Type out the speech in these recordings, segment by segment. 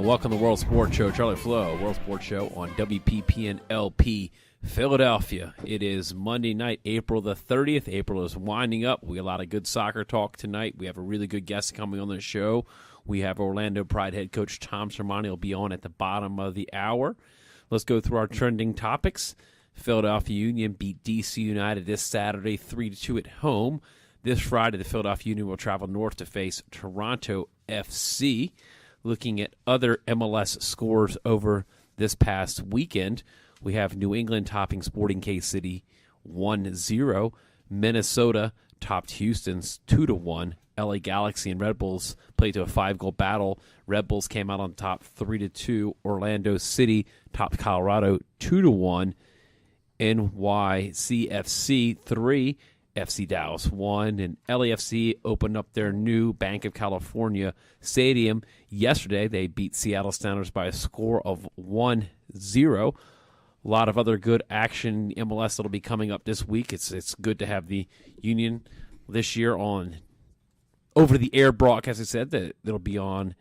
And welcome to the World Sports Show. Charlie Flo, World Sports Show on WPPN LP Philadelphia. It is Monday night, April the 30th. April is winding up. We have a lot of good soccer talk tonight. We have a really good guest coming on the show. We have Orlando Pride head coach Tom Sermanni will be on at the bottom of the hour. Let's go through our trending topics. Philadelphia Union beat DC United this Saturday 3-2 at home. This Friday, the Philadelphia Union will travel north to face Toronto FC. Looking at other MLS scores over this past weekend, we have New England topping Sporting KC 1-0. Minnesota topped Houston's 2-1. LA Galaxy and Red Bulls played to a 5-goal battle. Red Bulls came out on top 3-2. Orlando City topped Colorado 2-1. NYCFC 3. FC Dallas 1, and LAFC opened up their new Bank of California stadium yesterday. They beat Seattle Sounders by a score of 1-0. A lot of other good action in MLS that'll be coming up this week. It's good to have the Union this year on over-the-air broadcast. I said that'll be on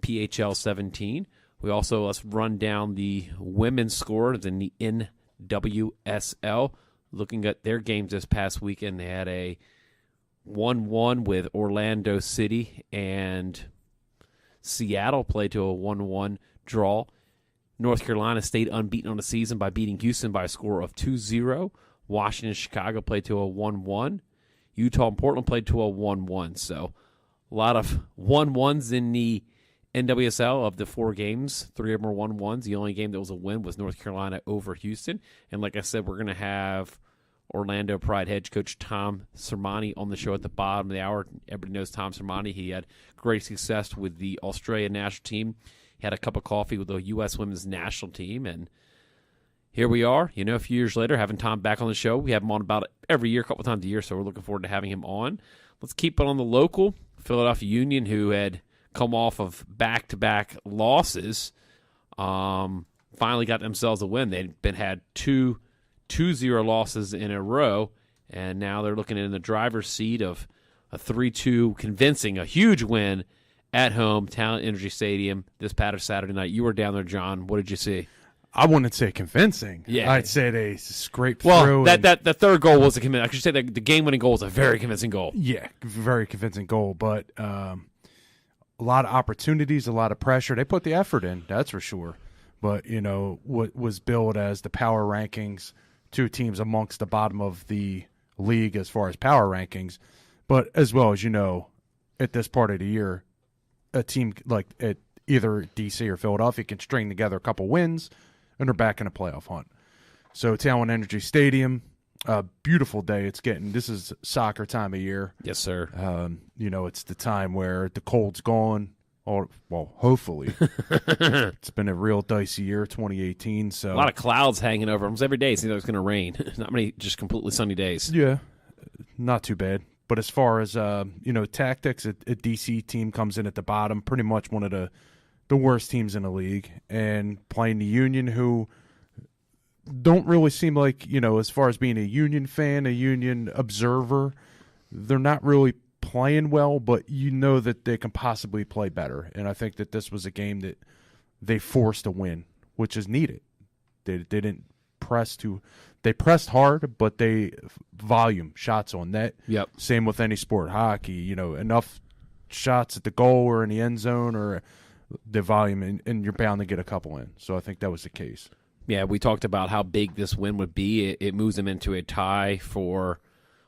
PHL 17. Let's run down the women's scores in the NWSL. Looking at their games this past weekend, they had a 1-1 with Orlando City, and Seattle played to a 1-1 draw. North Carolina stayed unbeaten on the season by beating Houston by a score of 2-0. Washington and Chicago played to a 1-1. Utah and Portland played to a 1-1. So a lot of 1-1s in the NWSL. Of the 4 games, 3 of them were 1-1s. The only game that was a win was North Carolina over Houston. And like I said, we're going to have Orlando Pride head coach Tom Sermanni on the show at the bottom of the hour. Everybody knows Tom Sermanni. He had great success with the Australian national team. He had a cup of coffee with the U.S. women's national team. And here we are, a few years later, having Tom back on the show. We have him on about every year, a couple times a year, so we're looking forward to having him on. Let's keep it on the local. Philadelphia Union, who had come off of back-to-back losses, finally got themselves a win. They'd had 2-0 losses in a row, and now they're looking in the driver's seat of a 3-2 convincing, a huge win at home, Talent Energy Stadium this past Saturday night. You were down there, John. What did you see? I wouldn't say convincing. Yeah. I'd say they scraped through. Well, that third goal was a convincing. I should say that the game-winning goal was a very convincing goal. Yeah, very convincing goal, but a lot of opportunities, a lot of pressure. They put the effort in, that's for sure. But, what was billed as the power rankings, 2 teams amongst the bottom of the league as far as power rankings. But as well as at this part of the year, a team like at either DC or Philadelphia can string together a couple wins, and they're back in a playoff hunt. So Talent Energy Stadium, a beautiful day. This is soccer time of year. Yes, sir. It's the time where the cold's gone. Or, well, hopefully. It's been a real dicey year, 2018. So a lot of clouds hanging over almost every day. It seems like it's going to rain. Not many just completely sunny days. Yeah, not too bad. But as far as, tactics, a DC team comes in at the bottom, pretty much one of the worst teams in the league, and playing the Union, who don't really seem like, as far as being a Union fan, a Union observer, they're not really playing well, but that they can possibly play better. And I think that this was a game that they forced a win, which is needed. They didn't press they pressed hard, but they volume shots on net. Yep. Same with any sport, hockey, enough shots at the goal or in the end zone or the volume, and you're bound to get a couple in. So I think that was the case. Yeah, we talked about how big this win would be. It moves them into a tie for,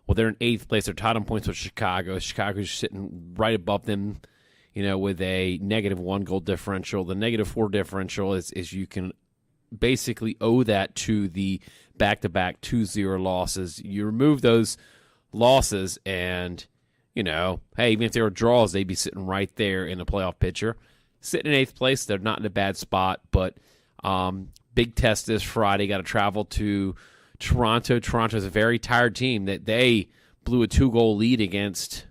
they're in 8th place. They're tied on points with Chicago. Chicago's sitting right above them, with a -1 goal differential. The -4 differential is you can basically owe that to the back-to-back 2-0 losses. You remove those losses and, hey, even if they were draws, they'd be sitting right there in the playoff picture. Sitting in 8th place, they're not in a bad spot, but big test this Friday. Got to travel to Toronto. Toronto's a very tired team. That they blew a 2-goal lead against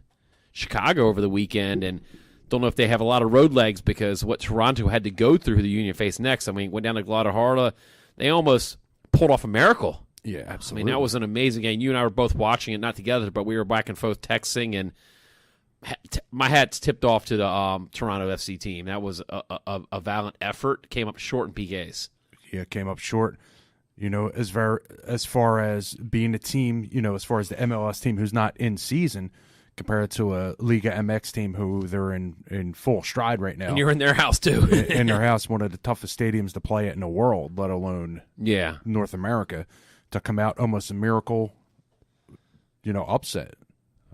Chicago over the weekend, and don't know if they have a lot of road legs because what Toronto had to go through who the Union faced next. I mean, went down to Guadalajara. They almost pulled off a miracle. Yeah, absolutely. I mean, that was an amazing game. You and I were both watching it, not together, but we were back and forth texting, and my hat's tipped off to the Toronto FC team. That was a valiant effort. Came up short in PKs. Yeah, came up short. As far as being a team, as far as the MLS team who's not in season, compared to a Liga MX team who they're in full stride right now. And you're in their house too. In their house, one of the toughest stadiums to play at in the world, let alone North America, to come out almost a miracle, upset.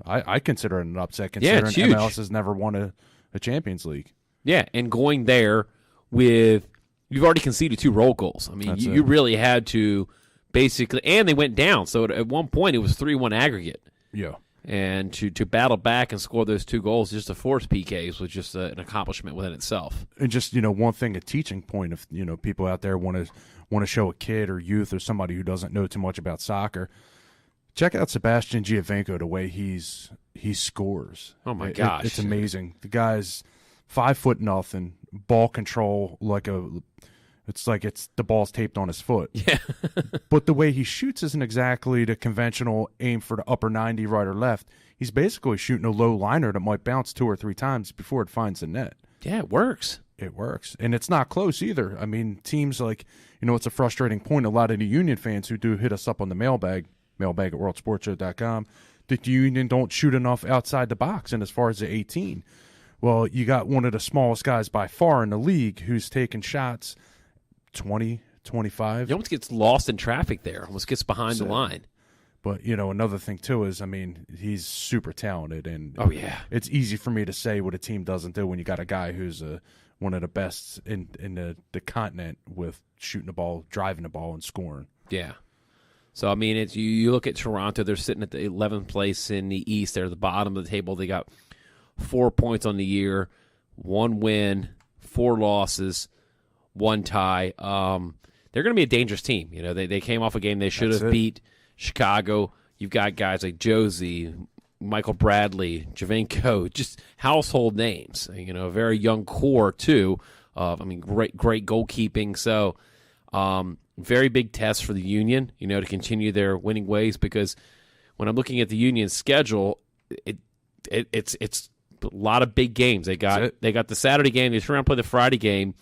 I consider it an upset considering it's huge. MLS has never won a Champions League. Yeah, and going there with you've already conceded 2 roll goals. I mean, you really had to basically, and they went down. So at one point it was 3-1 aggregate. Yeah. And to battle back and score those 2 goals just to force PKs was just an accomplishment within itself. And just one thing, a teaching point, if people out there want to show a kid or youth or somebody who doesn't know too much about soccer, check out Sebastian Giovinco. The way he scores. Oh my gosh, it's amazing. The guy's 5'0", ball control it's like the ball's taped on his foot. Yeah. But the way he shoots isn't exactly the conventional aim for the upper 90 right or left. He's basically shooting a low liner that might bounce 2 or 3 times before it finds the net. Yeah, it works. It works. And it's not close either. I mean, teams like, it's a frustrating point. A lot of the Union fans who do hit us up on the mailbag at worldsportshow.com, that the Union don't shoot enough outside the box and as far as the 18. Well, you got one of the smallest guys by far in the league who's taking shots 20, 25. He almost gets lost in traffic there. Almost gets behind the line. But, another thing, too, is, he's super talented. And oh, yeah. It's easy for me to say what a team doesn't do when you got a guy who's one of the best in the continent with shooting the ball, driving the ball, and scoring. Yeah. So, it's you look at Toronto, they're sitting at the 11th place in the East. They're at the bottom of the table. They got 4 points on the year, 1 win, 4 losses, 1 tie. They're going to be a dangerous team. They came off a game they should have beat Chicago. You've got guys like Josie, Michael Bradley, Giovinco, just household names. A very young core too. Great goalkeeping. So, very big test for the Union. To continue their winning ways, because when I'm looking at the Union's schedule, it's a lot of big games. They got the Saturday game. They turn around and play the Friday game.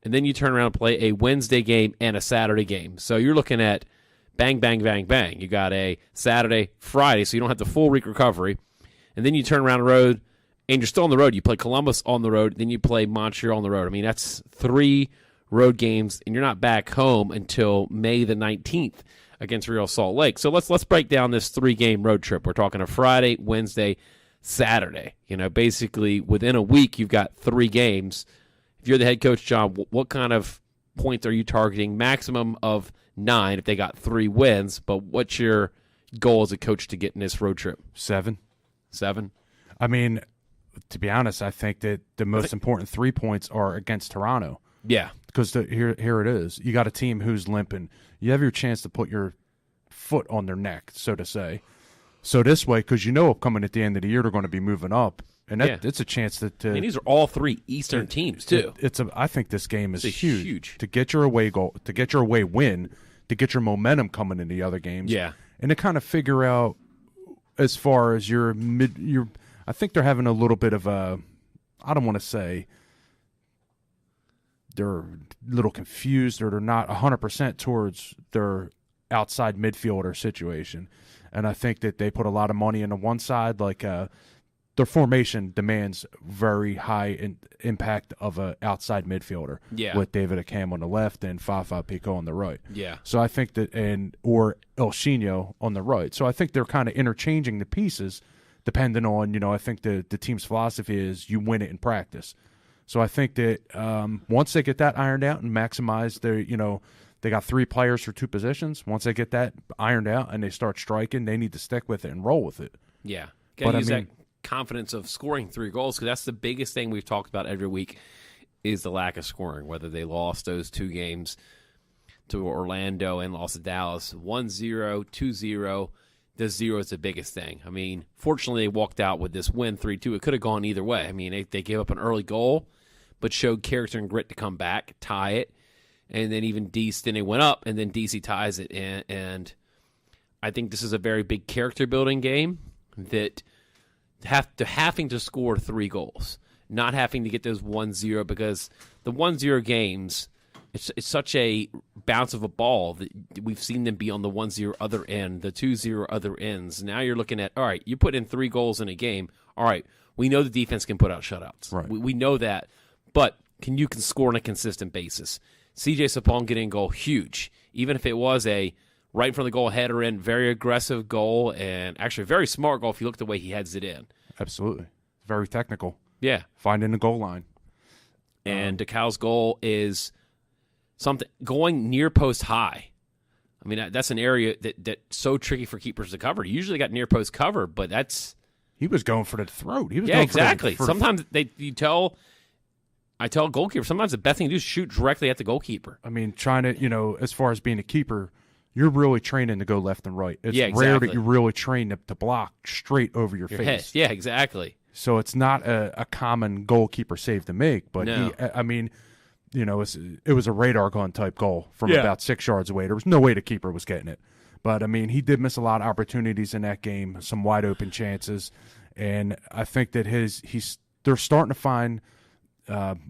And then you turn around and play a Wednesday game and a Saturday game. So you're looking at bang, bang, bang, bang. You got a Saturday, Friday, so you don't have the full week recovery. And then you turn around the road, and you're still on the road. You play Columbus on the road, then you play Montreal on the road. That's 3 road games, and you're not back home until May the 19th against Real Salt Lake. So let's break down this 3-game road trip. We're talking a Friday, Wednesday, Saturday. Basically within a week you've got 3 games. If you're the head coach, John, what kind of points are you targeting? Maximum of 9 if they got 3 wins, but what's your goal as a coach to get in this road trip? 7. 7? To be honest, I think that the most important 3 points are against Toronto. Yeah. Because here it is. You got a team who's limping. You have your chance to put your foot on their neck, so to say. So this way, because coming at the end of the year, they're going to be moving up. And it's a chance to these are all 3 Eastern teams too. I think this game is huge to get your away goal, to get your away win, to get your momentum coming in the other games. Yeah, and to kind of figure out as far as your I think they're having a little bit of a. I don't want to say they're a little confused or they're not 100% towards their outside midfielder situation, and I think that they put a lot of money into one side, like. Their formation demands very high impact of an outside midfielder. Yeah. With David Akam on the left and Fafa Pico on the right. Yeah. So I think that or El Chino on the right. So I think they're kind of interchanging the pieces depending on, I think the team's philosophy is you win it in practice. So I think that once they get that ironed out and maximize their, they got 3 players for 2 positions. Once they get that ironed out and they start striking, they need to stick with it and roll with it. Yeah. Gotta use that confidence of scoring 3 goals, because that's the biggest thing we've talked about every week is the lack of scoring, whether they lost those 2 games to Orlando and lost to Dallas 1-0, 2-0. The 0 is the biggest thing. Fortunately, they walked out with this win 3-2. It could have gone either way. They gave up an early goal, but showed character and grit to come back, tie it, and then even then they went up, and then DC ties it. And I think this is a very big character-building game that having to score 3 goals, not having to get those 1-0, because the 1-0 games, it's such a bounce of a ball that we've seen them be on the 1-0 other end, the 2-0 other ends. Now you're looking at, all right, you put in 3 goals in a game. All right, we know the defense can put out shutouts. Right. We know that, but you can score on a consistent basis. CJ Sapong getting a goal, huge. Even if it was a right in front of the goal, header in, very aggressive goal, and actually a very smart goal if you look at the way he heads it in. Absolutely. Very technical. Yeah. Finding the goal line. And DeCal's goal is something going near post high. I mean, that's an area that's so tricky for keepers to cover. You usually got near post cover, but that's... He was going for the throat. He was yeah, going exactly. For sometimes I tell goalkeeper, sometimes the best thing to do is shoot directly at the goalkeeper. I mean, trying to, as far as being a keeper, you're really training to go left and right. It's Yeah, exactly. rare that you really train to block straight over your face. Head. Yeah, exactly. So it's not a common goalkeeper save to make, but No. it was a radar gun type goal from about 6 yards away. There was no way the keeper was getting it. But, I mean, he did miss a lot of opportunities in that game, some wide open chances. And I think that they're starting to find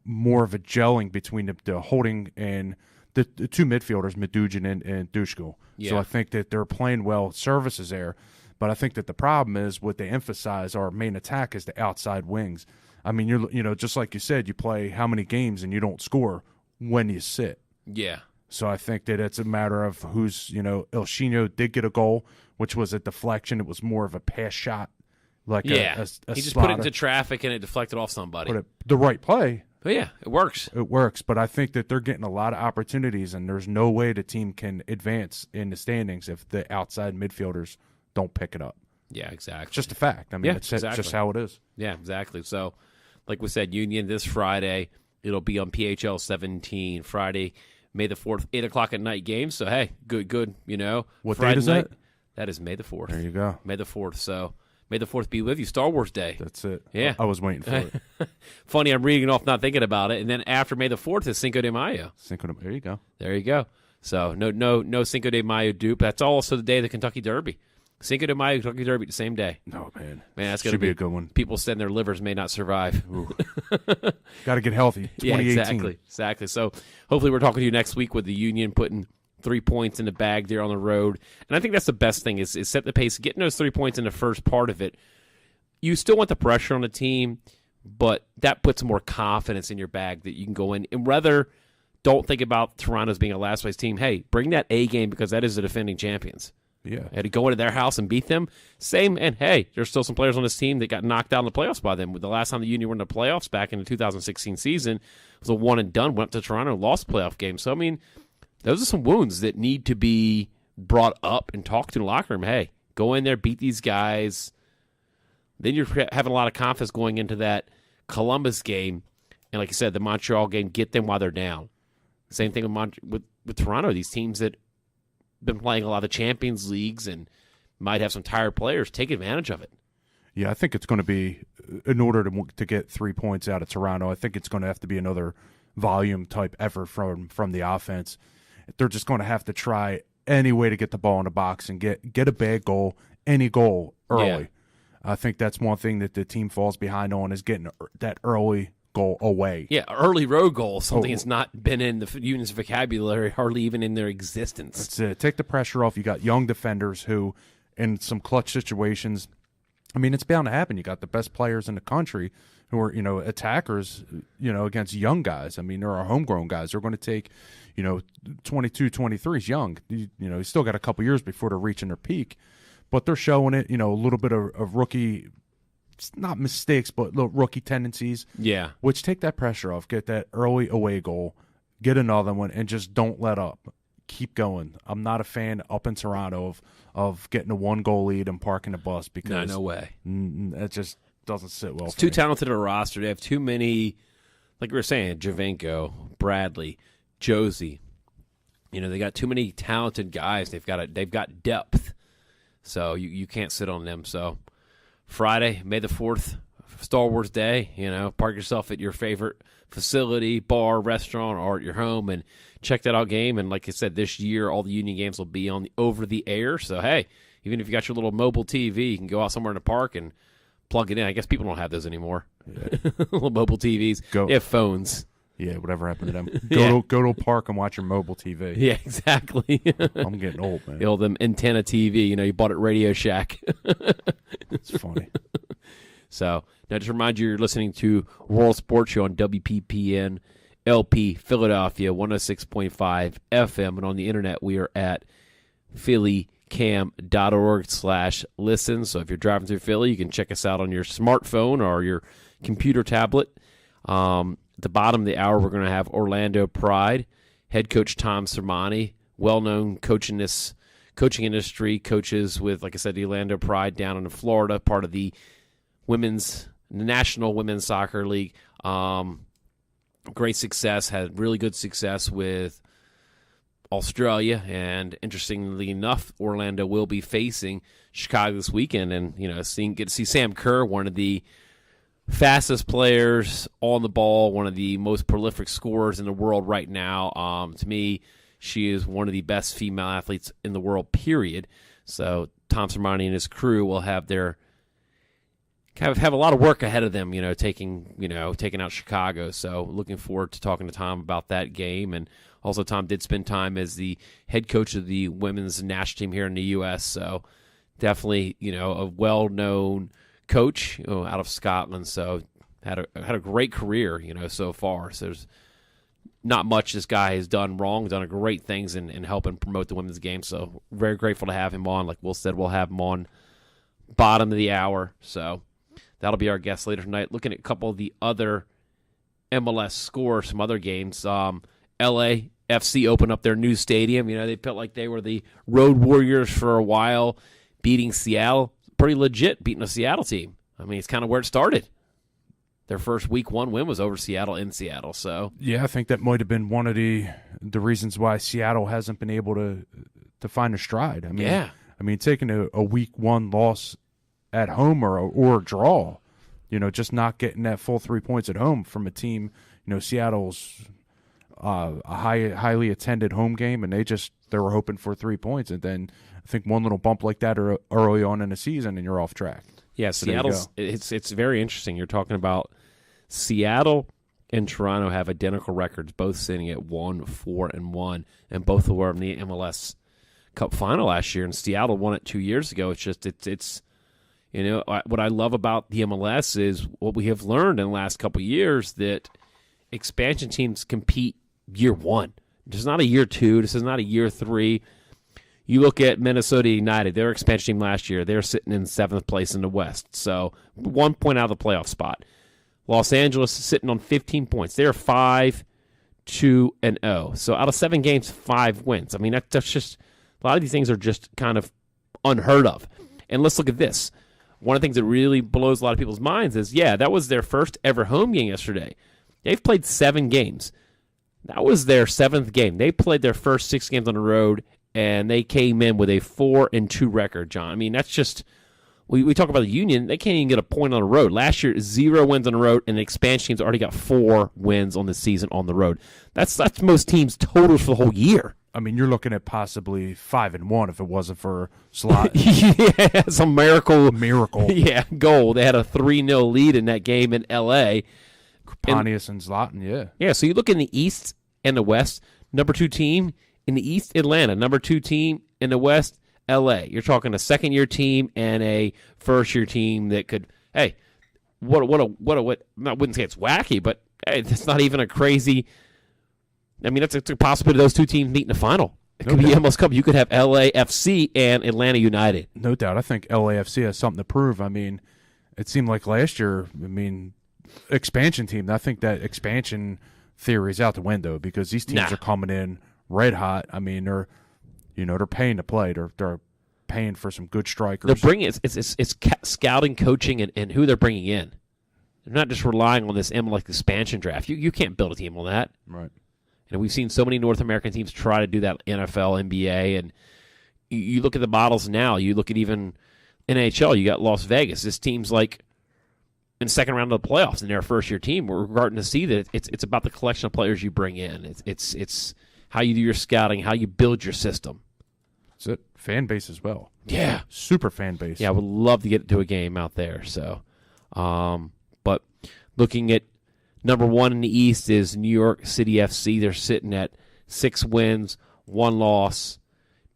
more of a gelling between the holding and the 2 midfielders, Medujin and Dushko. Yeah. So I think that they're playing well. Service is there. But I think that the problem is what they emphasize, our main attack is the outside wings. I mean, just like you said, you play how many games and you don't score when you sit. Yeah. So I think that it's a matter of who's, Elshino did get a goal, which was a deflection. It was more of a pass shot. Like he just put it into traffic and it deflected off somebody. But the right play. But yeah, it works. It works, but I think that they're getting a lot of opportunities, and there's no way the team can advance in the standings if the outside midfielders don't pick it up. Yeah, exactly. It's just a fact. I mean, it's just how it is. Yeah, exactly. So, like we said, Union this Friday. It'll be on PHL 17, Friday, May the 4th, 8 o'clock at night game. So, hey, good, What Friday date is night, that? That is May the 4th. There you go. May the 4th. So, May the 4th be with you. Star Wars Day. That's it. Yeah. I was waiting for it. Funny, I'm reading it off, not thinking about it. And then after May the 4th is Cinco de Mayo. There you go. There you go. So, no Cinco de Mayo dupe. That's also the day of the Kentucky Derby. Cinco de Mayo, Kentucky Derby, the same day. No, man. That's going to be a good one. People said their livers may not survive. Got to get healthy. 2018. Yeah, exactly. So hopefully we're talking to you next week with the Union putting 3 points in the bag there on the road. And I think that's the best thing is set the pace. Getting those 3 points in the first part of it. You still want the pressure on the team, but that puts more confidence in your bag that you can go in. And rather, don't think about Toronto's being a last-place team. Hey, bring that A game because that is the defending champions. Yeah. And to go into their house and beat them, same. And, hey, there's still some players on this team that got knocked out in the playoffs by them. The last time the Union were in the playoffs back in the 2016 season was a one-and-done, went up to Toronto and lost playoff game. So, I mean, those are some wounds that need to be brought up and talked to in the locker room. Hey, go in there, beat these guys. Then you're having a lot of confidence going into that Columbus game. And like you said, the Montreal game, get them while they're down. Same thing with Toronto, these teams that been playing a lot of the Champions Leagues and might have some tired players. Take advantage of it. Yeah, I think it's going to be, in order to get 3 points out of Toronto, I think it's going to have to be another volume-type effort from the offense. They're just going to have to try any way to get the ball in the box and get a bad goal, any goal, early. Yeah. I think that's one thing that the team falls behind on is getting that early goal away. Yeah, early road goal, something that's not been in the Union's vocabulary, hardly even in their existence. That's it. Take the pressure off. You got young defenders who, in some clutch situations, I mean, it's bound to happen. You got the best players in the country who are, attackers, against young guys. I mean, there are homegrown guys. They're going to take, 22, 23 is young. You still got a couple years before they're reaching their peak. But they're showing it, a little bit of rookie, not mistakes, but little rookie tendencies. Yeah. Which take that pressure off, get that early away goal, get another one, and just don't let up. Keep going. I'm not a fan up in Toronto of getting a 1-goal lead and parking the bus because no way. It just doesn't sit well. It's too talented a roster. They have too many, like we were saying, Javenko, Bradley, Josie. They got too many talented guys. They've got depth. So you can't sit on them. So Friday, May the 4th, Star Wars Day, park yourself at your favorite facility, bar, restaurant, or at your home and check that out game. And like I said, this year, all the Union games will be on over the air. So, hey, even if you got your little mobile TV, you can go out somewhere in the park and plug it in. I guess people don't have those anymore. Little mobile TVs. They have phones. Yeah, whatever happened to them. Go to a park and watch your mobile TV. Yeah, exactly. I'm getting old, man. The old antenna TV. You bought it at Radio Shack. It's funny. So, now just remind you, you're listening to World Sports Show on WPPN LP Philadelphia 106.5 FM. And on the internet, we are at phillycam.org/listen. So if you're driving through Philly, you can check us out on your smartphone or your computer tablet. At the bottom of the hour, we're going to have Orlando Pride, head coach Tom Sermanni, well-known coaching industry, coaches with, like I said, the Orlando Pride down in Florida, part of the National Women's Soccer League. Great success, had really good success with Australia, and interestingly enough, Orlando will be facing Chicago this weekend, and get to see Sam Kerr, one of the fastest players on the ball, one of the most prolific scorers in the world right now. To me, she is one of the best female athletes in the world, period. So Tom Sermanni and his crew will have a lot of work ahead of them, taking out Chicago. So looking forward to talking to Tom about that game. And also Tom did spend time as the head coach of the women's national team here in the U.S. So definitely, a well-known coach out of Scotland. So had a great career, so far. So there's not much this guy has done wrong. He's done great things in helping promote the women's game. So very grateful to have him on. Like Will said, we'll have him on bottom of the hour. So that'll be our guest later tonight. Looking at a couple of the other MLS scores, some other games. LAFC opened up their new stadium. They felt like they were the road warriors for a while, beating Seattle. Pretty legit, beating a Seattle team. I mean, it's kind of where it started. Their first week one win was over Seattle in Seattle. So yeah, I think that might have been one of the reasons why Seattle hasn't been able to find a stride. I mean, taking a week one loss at home or a draw, just not getting that full 3 points at home from a team. Seattle's a highly attended home game, and they were hoping for 3 points, and then I think one little bump like that early on in the season, and you're off track. Yeah, so Seattle's it's very interesting. You're talking about Seattle and Toronto have identical records, both sitting at 1-4-1, and both were in the MLS Cup final last year. And Seattle won it 2 years ago. It's just it's what I love about the MLS is what we have learned in the last couple of years, that expansion teams compete year one. This is not a year two. This is not a year three. You look at Minnesota United, their expansion team last year, they're sitting in 7th place in the West. So 1 point out of the playoff spot. Los Angeles is sitting on 15 points. They're 5-2-0. So out of 7 games, 5 wins. I mean, that's just a lot of these things are just kind of unheard of. And let's look at this. One of the things that really blows a lot of people's minds is, that was their first ever home game yesterday. They've played 7 games. That was their 7th game. They played their first 6 games on the road, and they came in with a 4-2 record, John. I mean, that's just we talk about the Union. They can't even get a point on the road. Last year, 0 wins on the road, and the expansion teams already got 4 wins on the season on the road. That's most teams' totals for the whole year. I mean, you're looking at possibly 5-1 if it wasn't for Zlatan. Yeah, some miracle. Yeah, goal. They had a 3-0 lead in that game in L.A. Pontius and Zlatan, yeah. Yeah, so you look in the East and the West, number 2 team in the East, Atlanta. Number 2 team in the West, L.A. You're talking a second-year team and a first-year team that could, hey, I wouldn't say it's wacky, but hey, it's not even a crazy. I mean, it's a possibility those 2 teams meet in the final. It could be MLS Cup. You could have LAFC and Atlanta United. No doubt. I think LAFC has something to prove. I mean, it seemed like last year, expansion team, I think that expansion theory is out the window because these teams are coming in red hot. I mean, they're paying to play. They're paying for some good strikers. They're bringing it's scouting, coaching, and who they're bringing in. They're not just relying on this MLS expansion draft. You can't build a team on that. Right. And we've seen so many North American teams try to do that, NFL, NBA, and you look at the models now. You look at even NHL. You got Las Vegas. This team's like in the second round of the playoffs in their first-year team. We're starting to see that it's about the collection of players you bring in. It's how you do your scouting, how you build your system. That's it. Fan base as well. Yeah. Super fan base. Yeah, I would love to get to a game out there. So But looking at number 1 in the East is New York City FC. They're sitting at 6 wins, 1 loss,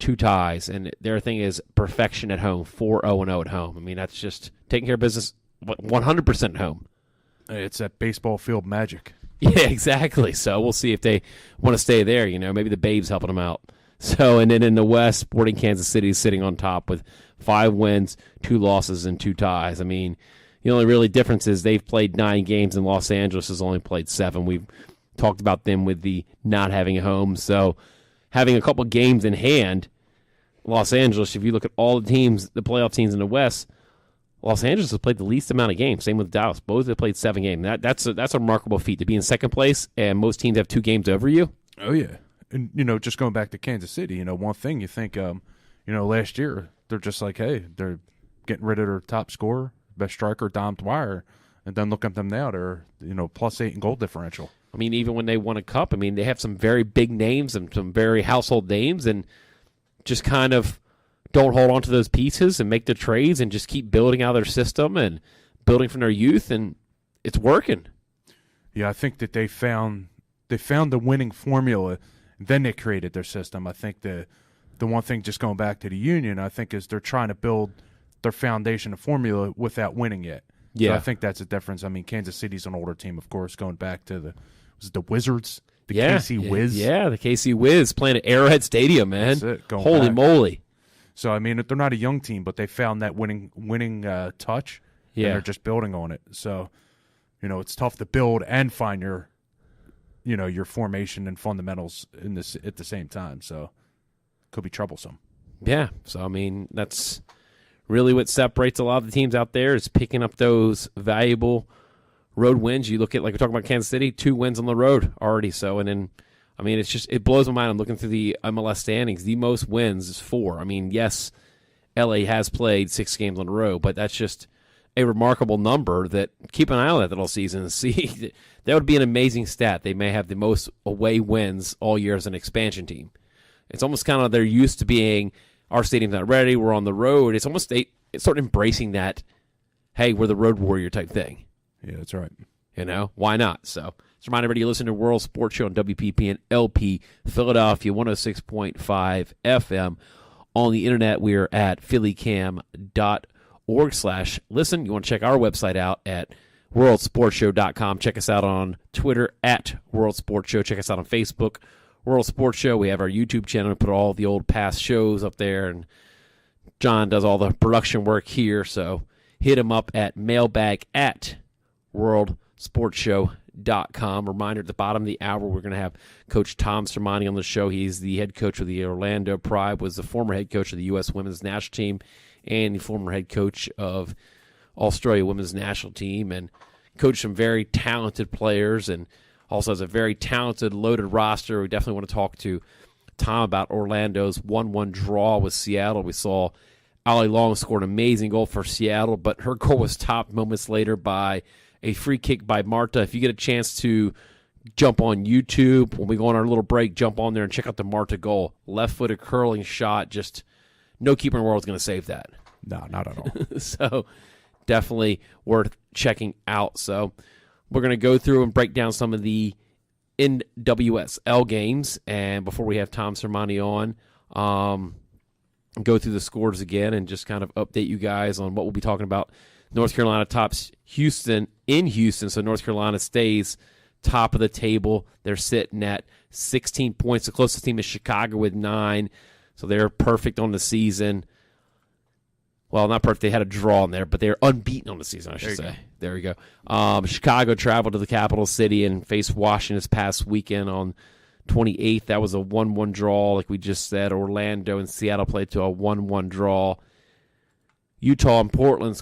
2 ties, and their thing is perfection at home, 4-0-0 at home. I mean, that's just taking care of business 100% at home. It's that baseball field magic. Yeah, exactly. So we'll see if they want to stay there. Maybe the Babes helping them out. So, and then in the West, Sporting Kansas City is sitting on top with 5 wins, 2 losses, and 2 ties. I mean, the only really difference is they've played 9 games and Los Angeles has only played 7. We've talked about them with the not having a home. So having a couple games in hand, Los Angeles, if you look at all the teams, the playoff teams in the West, Los Angeles has played the least amount of games. Same with Dallas. Both have played 7 games. That's a remarkable feat to be in second place, and most teams have 2 games over you. Oh, yeah. And, just going back to Kansas City, one thing you think, last year, they're just like, hey, they're getting rid of their top scorer, best striker, Dom Dwyer, and then look at them now. They're, +8 in goal differential. I mean, even when they won a cup, I mean, they have some very big names and some very household names, and just kind of don't hold on to those pieces and make the trades and just keep building out their system and building from their youth, and it's working. Yeah, I think that they found the winning formula, and then they created their system. I think the one thing, just going back to the Union, I think is they're trying to build their foundation of formula without winning yet. Yeah. So I think that's a difference. I mean, Kansas City's an older team, of course, going back to the Wizards, the KC Wiz. Yeah, the KC Wiz playing at Arrowhead Stadium, man. That's it, Holy back. moly. So, I mean, they're not a young team, but they found that winning touch, Yeah. and they're just building on it. So, it's tough to build and find your formation and fundamentals at the same time. So, could be troublesome. Yeah, so, I mean, that's really what separates a lot of the teams out there is picking up those valuable road wins. You look at, like we're talking about Kansas City, 2 wins on the road already. So, and then, I mean, it blows my mind. I'm looking through the MLS standings. The most wins is 4. I mean, yes, LA has played 6 games on the road, but that's just a remarkable number that keep an eye on that all season and see. That would be an amazing stat. They may have the most away wins all year as an expansion team. It's almost kind of they're used to being, our stadium's not ready, we're on the road. It's almost it's sort of embracing that, hey, we're the road warrior type thing. Yeah, that's right. Why not? So, just remind everybody you listen to World Sports Show on WPP and LP Philadelphia 106.5 FM. On the internet, we're at phillycam.org/listen. You want to check our website out at worldsportshow.com. Check us out on Twitter at World Sports Show. Check us out on Facebook, World Sports Show. We have our YouTube channel. We put all the old past shows up there, and John does all the production work here. So hit him up at mailbag@worldsportshow.com. Reminder, at the bottom of the hour, we're going to have Coach Tom Sermanni on the show. He's the head coach of the Orlando Pride, was the former head coach of the U.S. women's national team, and the former head coach of Australia women's national team, and coached some very talented players, and also has a very talented, loaded roster. We definitely want to talk to Tom about Orlando's 1-1 draw with Seattle. We saw Allie Long scored an amazing goal for Seattle, but her goal was topped moments later by a free kick by Marta. If you get a chance to jump on YouTube, when we go on our little break, jump on there and check out the Marta goal. Left-footed curling shot, just no keeper in the world is going to save that. No, not at all. So definitely worth checking out. So we're going to go through and break down some of the NWSL games. And before we have Tom Sermanni on, go through the scores again and just kind of update you guys on what we'll be talking about. North Carolina tops Houston in Houston, so North Carolina stays top of the table. They're sitting at 16 points. The closest team is Chicago with 9, so they're perfect on the season. Well, not perfect. They had a draw in there, but they're unbeaten on the season, I should say. There we go. Chicago traveled to the capital city and faced Washington this past weekend on 28th. That was a 1-1 draw, like we just said. Orlando and Seattle played to a 1-1 draw. Utah and Portland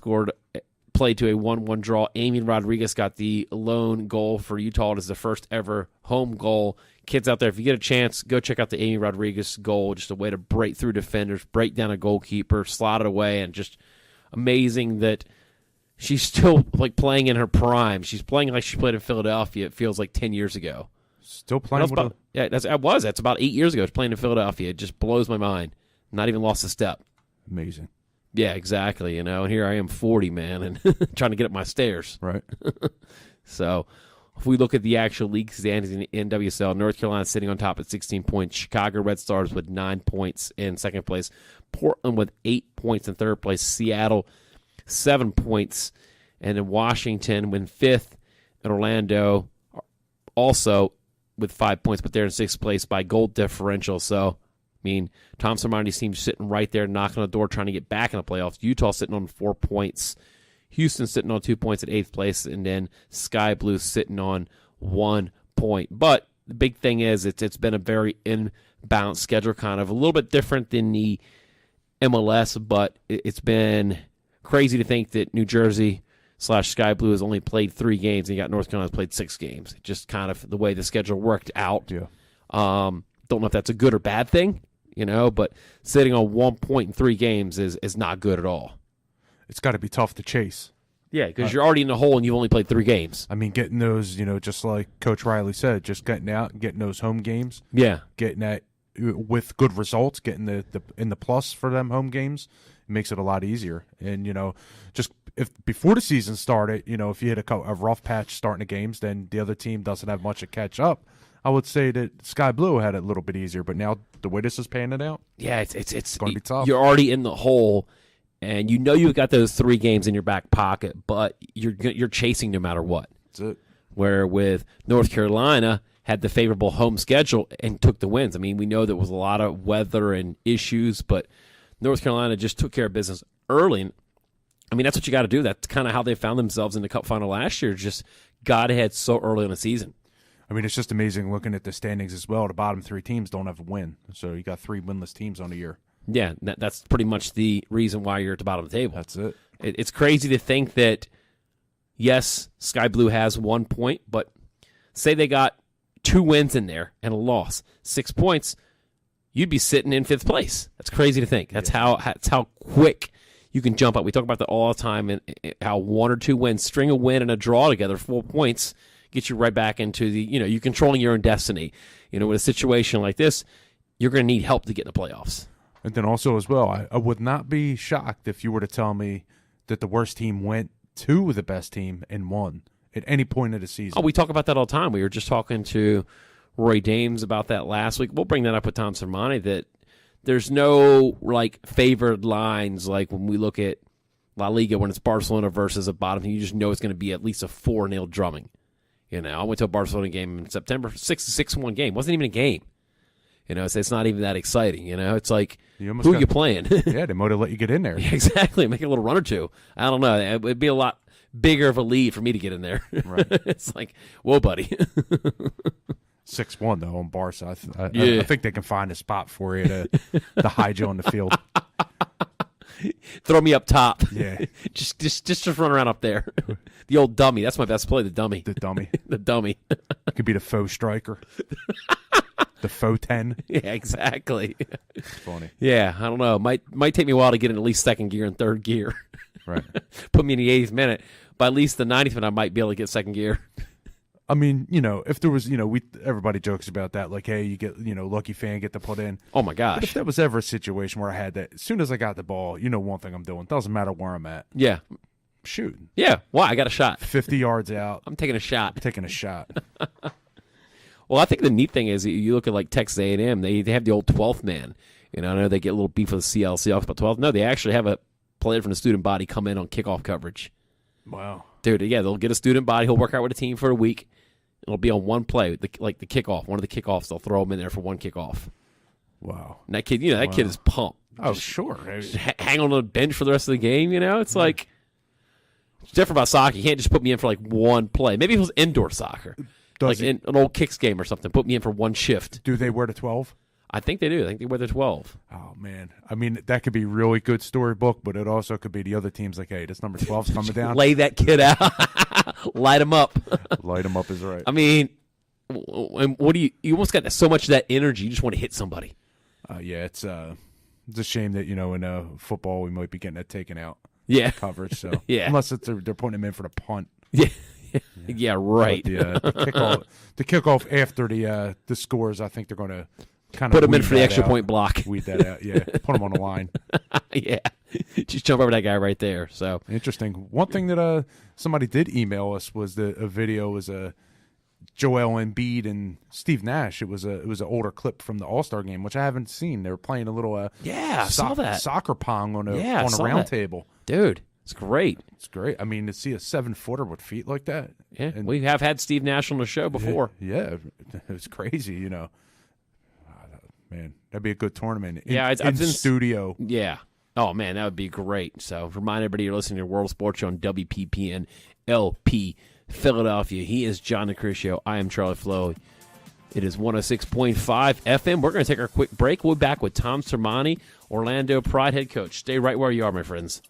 played to a 1-1 draw. Amy Rodriguez got the lone goal for Utah. It is the first ever home goal. Kids out there, if you get a chance, go check out the Amy Rodriguez goal. Just a way to break through defenders, break down a goalkeeper, slot it away, and just amazing that she's still like playing in her prime. She's playing like she played in Philadelphia. It feels like 10 years ago. Still playing with that's about 8 years ago. She was playing in Philadelphia. It just blows my mind. Not even lost a step. Amazing. Yeah, exactly. And here I am 40, man, and trying to get up my stairs. Right. So if we look at the actual league standings in the NWSL, North Carolina sitting on top at 16 points. Chicago Red Stars with 9 points in second place. Portland with 8 points in third place. Seattle, 7 points. And then Washington in fifth. And Orlando also with 5 points, but they're in sixth place by goal differential. So, Tom Sermanni's team sitting right there, knocking on the door, trying to get back in the playoffs. Utah sitting on 4 points. Houston sitting on 2 points at eighth place, and then Sky Blue sitting on 1 point. But the big thing is it's been a very imbalanced schedule, kind of a little bit different than the MLS, but it's been crazy to think that New Jersey / Sky Blue has only played 3 games, and you got North Carolina's played 6 games. Just kind of the way the schedule worked out. Yeah. Don't know if that's a good or bad thing, but sitting on 1 point in 3 games is not good at all. It's got to be tough to chase. Yeah, because you're already in the hole and you've only played 3 games. Getting those, just like Coach Riley said, just getting out and getting those home games. Yeah. Getting that with good results, getting the in the plus for them home games, it makes it a lot easier. And, just if before the season started, if you hit a rough patch starting the games, then the other team doesn't have much to catch up. I would say that Sky Blue had it a little bit easier, but now the way this is panning out, yeah, it's going to be tough. You're already in the hole, and you've got those 3 games in your back pocket, but you're chasing no matter what. That's it. Where with North Carolina had the favorable home schedule and took the wins. We know there was a lot of weather and issues, but North Carolina just took care of business early. And, that's what you got to do. That's kind of how they found themselves in the Cup final last year. Just got ahead so early in the season. It's just amazing looking at the standings as well. The bottom 3 teams don't have a win, so you got 3 winless teams on the year. Yeah, that's pretty much the reason why you're at the bottom of the table. That's it. It's crazy to think that, yes, Sky Blue has 1 point, but say they got 2 wins in there and a loss, 6 points, you'd be sitting in 5th place. That's crazy to think. That's how quick you can jump up. We talk about that all the time, and how 1 or 2 wins, string a win and a draw together, 4 points, get you right back into the, you're controlling your own destiny. With a situation like this, you're going to need help to get in the playoffs. And then also as well, I would not be shocked if you were to tell me that the worst team went to the best team and won at any point of the season. Oh, we talk about that all the time. We were just talking to Roy Dames about that last week. We'll bring that up with Tom Sermanni, that there's no favored lines like when we look at La Liga when it's Barcelona versus a bottom team. You just know it's going to be at least a 4-0 drumming. I went to a Barcelona game in September, 6-1 game. It wasn't even a game. So it's not even that exciting. It's like, who are you playing? Yeah, they might have let you get in there. Yeah, exactly. Make a little run or two. I don't know. It would be a lot bigger of a lead for me to get in there. Right. It's like, whoa, buddy. 6-1, though, on Barca. I think they can find a spot for you to hide you on the field. Throw me up top. Yeah. just run around up there. The old dummy. That's my best play, the dummy. The dummy. The dummy. Could be the faux striker. The faux 10. Yeah, exactly. It's funny. Yeah, I don't know. Might take me a while to get in at least second gear and third gear. Right. Put me in the 80th minute. By at least the 90th minute, I might be able to get second gear. If there was, everybody jokes about that, like, hey, you get, lucky fan get to put in. Oh, my gosh. But if there was ever a situation where I had that, as soon as I got the ball, one thing I'm doing. Doesn't matter where I'm at. Yeah. Shooting. Yeah. Why? I got a shot. 50 yards out. I'm taking a shot. Taking a shot. Well, I think the neat thing is you look at Texas A&M, they have the old 12th man. I know they get a little beef with the Seahawks about 12th. No, they actually have a player from the student body come in on kickoff coverage. Wow. Dude, yeah, they'll get a student body. He'll work out with a team for a week. It'll be on one play, the kickoff. One of the kickoffs, they'll throw him in there for one kickoff. Wow. And that kid, that kid is pumped. Oh, sure. Just hang on the bench for the rest of the game, It's like, it's different about soccer. You can't just put me in for one play. Maybe if it was indoor soccer. In an old kicks game or something. Put me in for one shift. Do they wear the 12? I think they do. I think they wear the 12. Oh, man. That could be really good storybook, but it also could be the other teams like, hey, this number 12's coming down. Lay that kid out. Light him up. Light him up is right. What do you almost got so much of that energy, you just want to hit somebody. Yeah, it's a shame that, in football we might be getting that taken out. Yeah. Coverage, so. Yeah. Unless they're putting him in for the punt. Yeah. Yeah, right. The kickoff after the scores, I think they're going to kind of put him in for the extra point block. Weed that out, yeah. Put him on the line. Yeah, just jump over that guy right there. So Interesting. One thing that somebody did email us was a video was a Joel Embiid and Steve Nash. It was an older clip from the All-Star game, which I haven't seen. They were playing a little I saw that soccer pong on a saw round that. table. Dude, it's great. It's great. I mean, to see a 7-footer with feet like that. Yeah, and, we have had Steve Nash on the show before. Yeah, it was crazy. Man, that'd be a good tournament. I've in been studio. Yeah. Oh, man, that would be great. So remind everybody you're listening to World Sports Show on WPPN LP Philadelphia. He is John DeCriscio. I am Charlie Flo. It is 106.5 FM. We're going to take our quick break. We'll be back with Tom Sermanni, Orlando Pride head coach. Stay right where you are, my friends.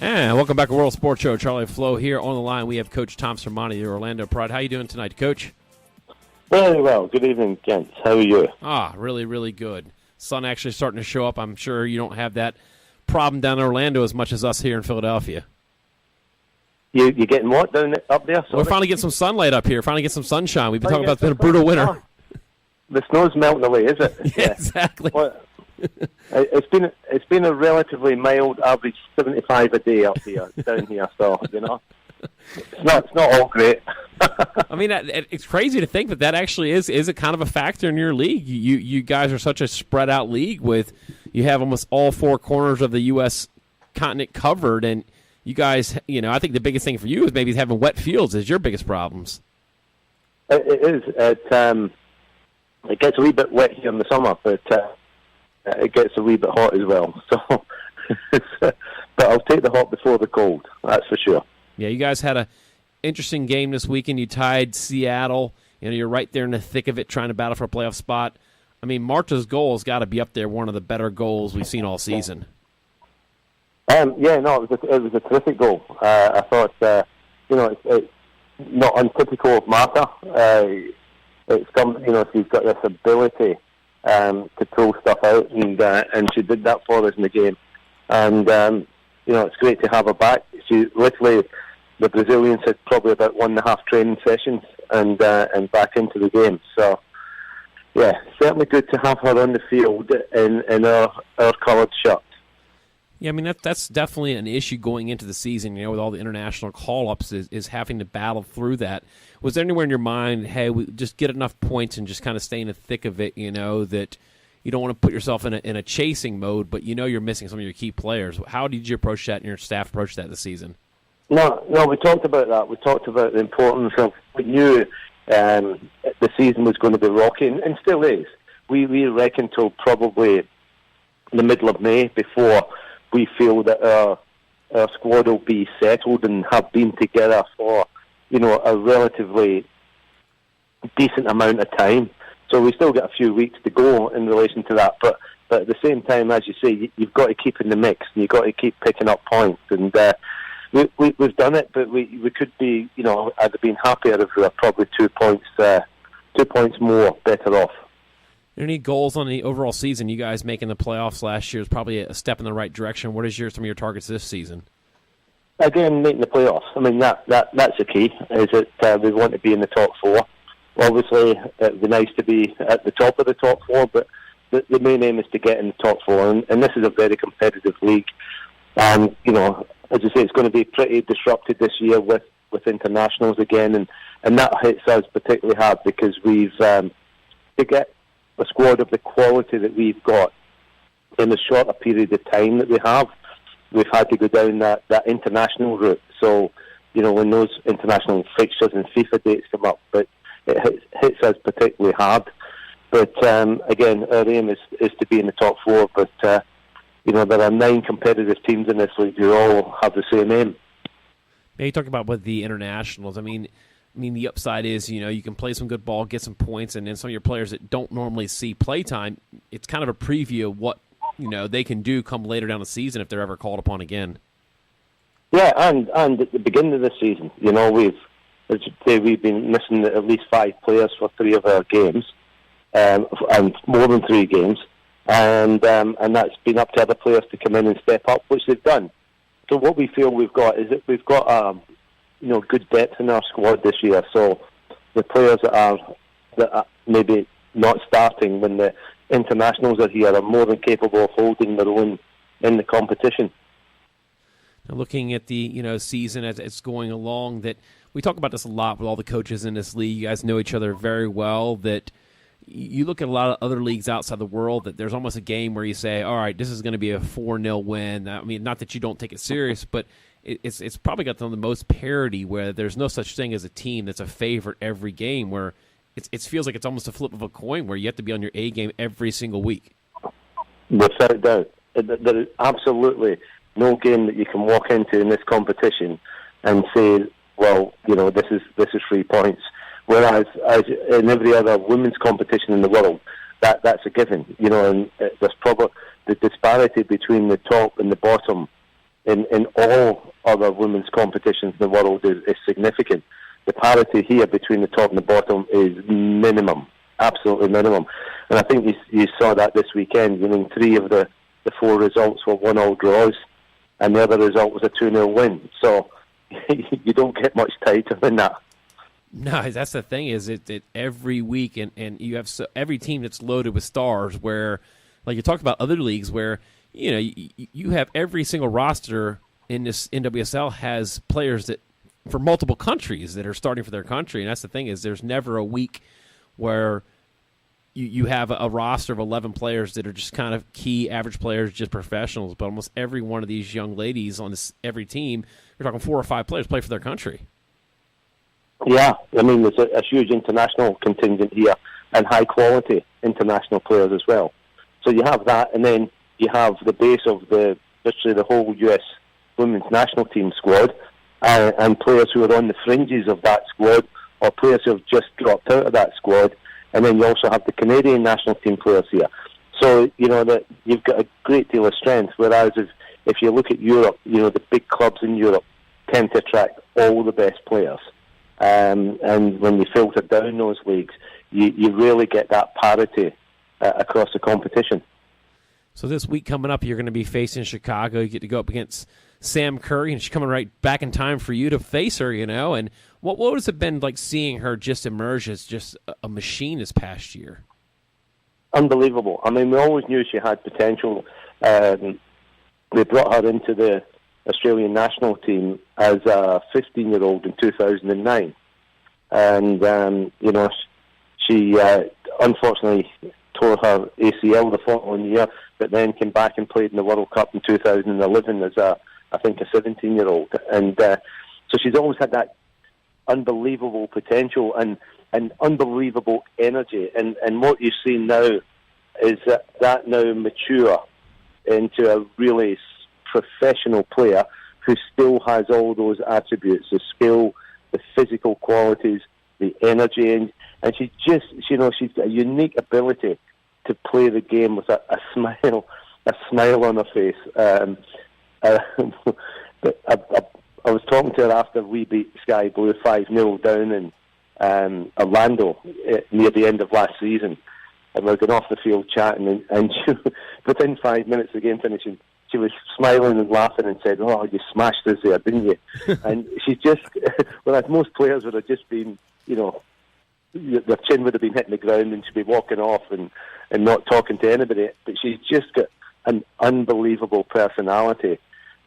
And welcome back to World Sports Show. Charlie Flo here on the line. We have Coach Tom Sermanni, the Orlando Pride. How you doing tonight, Coach? Very well. Good evening, gents. How are you? Really, really good. Sun actually starting to show up. I'm sure you don't have that problem down in Orlando as much as us here in Philadelphia. You getting what down up there? Sorry. We're finally getting some sunlight up here. Finally getting some sunshine. We've been talking about it's been a brutal winter. Oh, the snow's melting away, is it? Yeah, exactly. Well, it's been a relatively mild average 75 a day up here down here. So it's not all great. I mean, it's crazy to think that actually is a kind of a factor in your league. You guys are such a spread out league with you have almost all four corners of the U.S. continent covered, and you guys, I think the biggest thing for you is maybe having wet fields is your biggest problems. It is. It gets a wee bit wet here in the summer, but it gets a wee bit hot as well. So, but I'll take the hot before the cold. That's for sure. Yeah, you guys had a interesting game this weekend. You tied Seattle. You're right there in the thick of it, trying to battle for a playoff spot. I mean, Marta's goal has got to be up there, one of the better goals we've seen all season. It was a terrific goal. I thought, it's not untypical of Marta. It's she's got this ability to pull stuff out, and she did that for us in the game. And it's great to have her back. She literally, the Brazilians had probably about 1.5 training sessions, and back into the game. So, yeah, certainly good to have her on the field in our coloured shirt. Yeah, I mean, that's definitely an issue going into the season, with all the international call-ups is having to battle through that. Was there anywhere in your mind, hey, we just get enough points and just kind of stay in the thick of it, that you don't want to put yourself in a chasing mode, but you're missing some of your key players. How did you approach that and your staff approach that this season? No, we talked about that. We talked about the importance of, we knew the season was going to be rocky, and still is. We reckon till probably the middle of May before we feel that our squad will be settled and have been together for, a relatively decent amount of time. So we still got a few weeks to go in relation to that. But at the same time, as you say, you've got to keep in the mix and you've got to keep picking up points. And we've done it, but we could be, I'd have been happier if we were probably 2 points more better off. Any goals on the overall season? You guys making the playoffs last year is probably a step in the right direction. What is some of your targets this season? Again, making the playoffs. I mean, that's the key, is that we want to be in the top four. Obviously, it would be nice to be at the top of the top four, but the main aim is to get in the top four, and this is a very competitive league. And, as I say, it's going to be pretty disrupted this year with internationals again, and that hits us particularly hard because we've to get a squad of the quality that we've got in a shorter period of time that we have, we've had to go down that international route. So, when those international fixtures and FIFA dates come up, but it hits us particularly hard. But again, our aim is to be in the top four. But there are 9 competitive teams in this league who all have the same aim. Now, you talk about with the internationals. I mean, the upside is you can play some good ball, get some points, and then some of your players that don't normally see play time, it's kind of a preview of what they can do come later down the season if they're ever called upon again. Yeah, and at the beginning of the season, we've been missing at least 5 players for 3 of our games, and more than 3 games, and that's been up to other players to come in and step up, which they've done. So what we feel we've got is that we've got good depth in our squad this year. So the players that are maybe not starting when the internationals are here are more than capable of holding their own in the competition. Now, looking at the season as it's going along, that we talk about this a lot with all the coaches in this league. You guys know each other very well. That you look at a lot of other leagues outside the world, that there's almost a game where you say, all right, this is going to be a 4-0 win. I mean, not that you don't take it serious, but it's probably got the most parity where there's no such thing as a team that's a favorite every game, where it feels like it's almost a flip of a coin where you have to be on your A game every single week. Without doubt. There is absolutely no game that you can walk into in this competition and say, well, this is 3 points. Whereas as in every other women's competition in the world, that's a given. And there's probably the disparity between the top and the bottom in all other women's competitions in the world is significant. The parity here between the top and the bottom is minimum, absolutely minimum. And I think you saw that this weekend. 3 of the 4 results were 1-1 draws, and the other result was a 2-0 win. So you don't get much tighter than that. No, that's the thing, is it every week, and you have every team that's loaded with stars, where, like you talked about other leagues where, you have every single roster in this NWSL has players that for multiple countries that are starting for their country. And that's the thing, is there's never a week where you have a roster of 11 players that are just kind of key average players, just professionals. But almost every one of these young ladies on every team, you're talking 4 or 5 players play for their country. Yeah, I mean, there's a huge international contingent here and high-quality international players as well. So you have that, and then you have the base of literally the whole US women's national team squad, and players who are on the fringes of that squad, or players who have just dropped out of that squad, and then you also have the Canadian national team players here. So, that you've got a great deal of strength, whereas if you look at Europe, the big clubs in Europe tend to attract all the best players. And when you filter down those leagues, you really get that parity across the competition. So this week coming up, you're going to be facing Chicago. You get to go up against Sam Curry, and she's coming right back in time for you to face her, And what has it been like seeing her just emerge as just a machine this past year? Unbelievable. I mean, we always knew she had potential. They brought her into the Australian national team as a 15-year-old in 2009. And, she unfortunately tore her ACL the following year, but then came back and played in the World Cup in 2011 as a 17-year-old. And so she's always had that unbelievable potential and unbelievable energy. And what you've seen now is that now mature into a really professional player who still has all those attributes, the skill, the physical qualities, the energy, and she's got a unique ability to play the game with a smile on her face. I was talking to her after we beat Sky Blue 5-0 down in Orlando near the end of last season, and we were going off the field chatting, and she, within 5 minutes of the game finishing, she was smiling and laughing and said, "Oh, you smashed us there, didn't you?" And she's just, whereas most players would have just been, their chin would have been hitting the ground and she'd be walking off, and and not talking to anybody. But she's just got an unbelievable personality.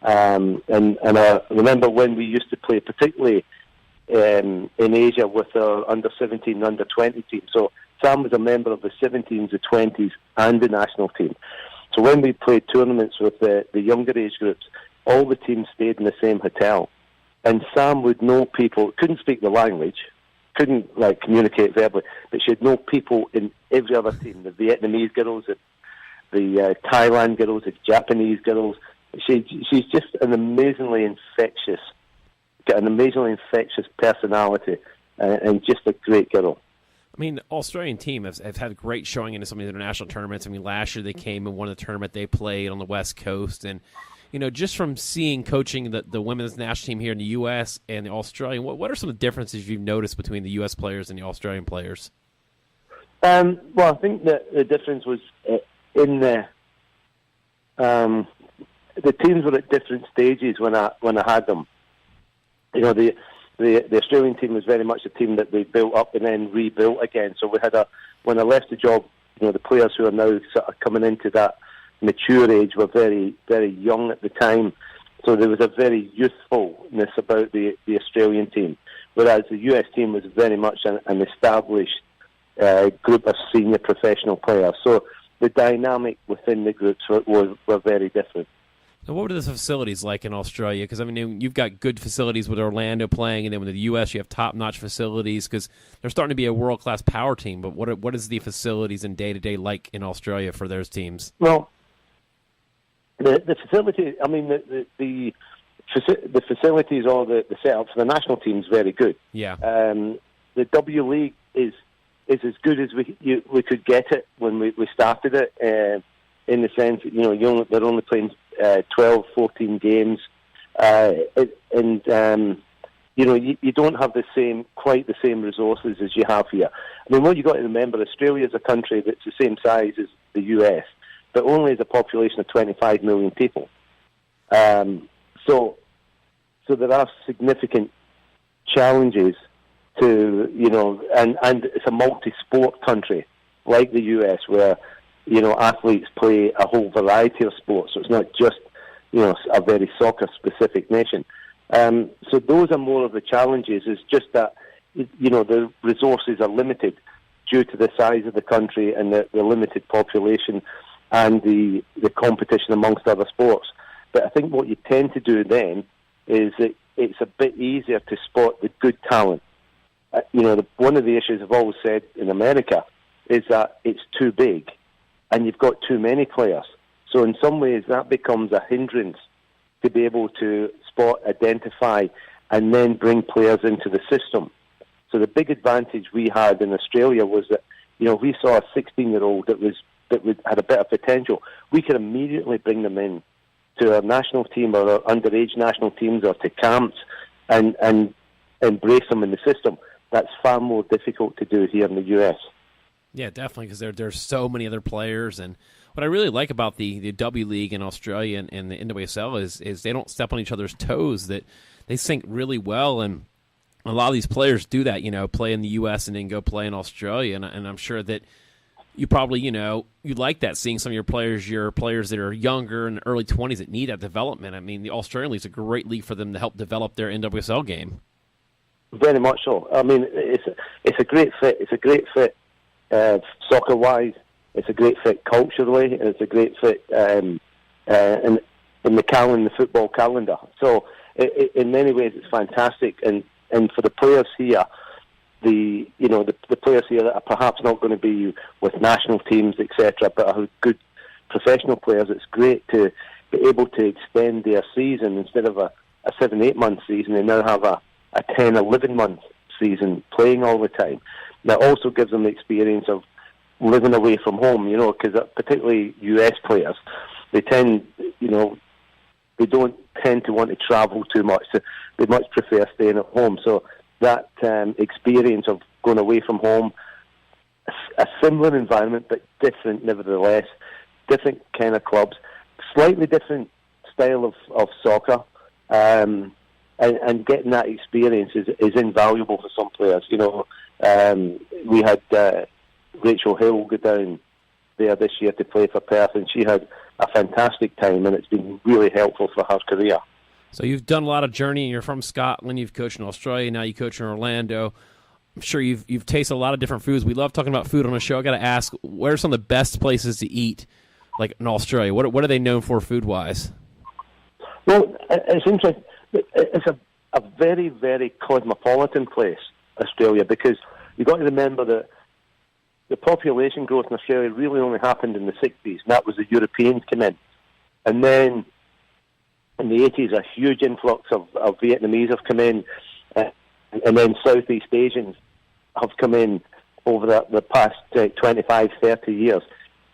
And I remember when we used to play, particularly in Asia, with our under-17, under-20 team. So Sam was a member of the 17s, the 20s, and the national team. So when we played tournaments with the younger age groups, all the teams stayed in the same hotel. And Sam would know people, couldn't speak the language, couldn't communicate verbally, but she'd know people in every other team, the Vietnamese girls, the Thailand girls, the Japanese girls. She's just got an amazingly infectious personality, and just a great girl. I mean, the Australian team have had a great showing into some of the international tournaments. I mean, last year they came and won the tournament they played on the West Coast. And, just from coaching the women's national team here in the U.S. and the Australian, what are some of the differences you've noticed between the U.S. players and the Australian players? Well, I think that the difference was in the teams were at different stages when I had them. The Australian team was very much a team that we built up and then rebuilt again. So we had when I left the job, the players who are now sort of coming into that mature age were very, very young at the time. So there was a very youthfulness about the Australian team, whereas the US team was very much an established group of senior professional players. So the dynamic within the groups were very different. And what were the facilities like in Australia? Because, I mean, you've got good facilities with Orlando playing, and then with the U.S. you have top-notch facilities because they're starting to be a world-class power team. But what is the facilities and day-to-day like in Australia for those teams? Well, the facility, I mean, the facilities or the setup for the national team is very good. Yeah. The W League is as good as we could get it when we started it, in the sense that, they're only playing 12, 14 games, you don't have quite the same resources as you have here. I mean, what you've got to remember, Australia is a country that's the same size as the US, but only has a population of 25 million people. So there are significant challenges to, and it's a multi-sport country like the US, where athletes play a whole variety of sports. So it's not just, a very soccer-specific nation. So those are more of the challenges. It's just that, the resources are limited due to the size of the country and the limited population and the competition amongst other sports. But I think what you tend to do then is that it's a bit easier to spot the good talent. One of the issues I've always said in America is that it's too big and you've got too many players. So in some ways that becomes a hindrance to be able to spot, identify, and then bring players into the system. So the big advantage we had in Australia was that, we saw a 16-year-old that had a bit of potential. We could immediately bring them in to our national team or our underage national teams or to camps and embrace them in the system. That's far more difficult to do here in the US. Yeah, definitely, because there's so many other players. And what I really like about the W League in Australia and the NWSL is they don't step on each other's toes, that they sync really well. And a lot of these players do that, play in the U.S. and then go play in Australia. And I'm sure that you probably, you like that, seeing some of your players that are younger in the early 20s that need that development. I mean, the Australian League is a great league for them to help develop their NWSL game. Very much so. I mean, it's a great fit. It's a great fit soccer-wise. It's a great fit culturally. It's a great fit in the football calendar. So in many ways, it's fantastic. And for the players here, the players here that are perhaps not going to be with national teams, etc., but are good professional players, it's great to be able to extend their season. Instead of a 7-8 month season, they now have a 10, 11 month season playing all the time. That also gives them the experience of living away from home, because particularly US players, they don't tend to want to travel too much. So they much prefer staying at home. So that experience of going away from home, a similar environment but different nevertheless, different kind of clubs, slightly different style of soccer, and getting that experience is invaluable for some players. We had Rachel Hill go down there this year to play for Perth, and she had a fantastic time, and it's been really helpful for her career. So you've done a lot of journeying. You're from Scotland. You've coached in Australia. Now you coach in Orlando. I'm sure you've tasted a lot of different foods. We love talking about food on the show. I got to ask, where are some of the best places to eat, like in Australia? What are they known for food-wise? Well, it's interesting. It's a very, very cosmopolitan place, Australia, because you've got to remember that the population growth in Australia really only happened in the 60s, and that was the Europeans came in. And then in the 80s, a huge influx of Vietnamese have come in, and then Southeast Asians have come in over the past 25, 30 years.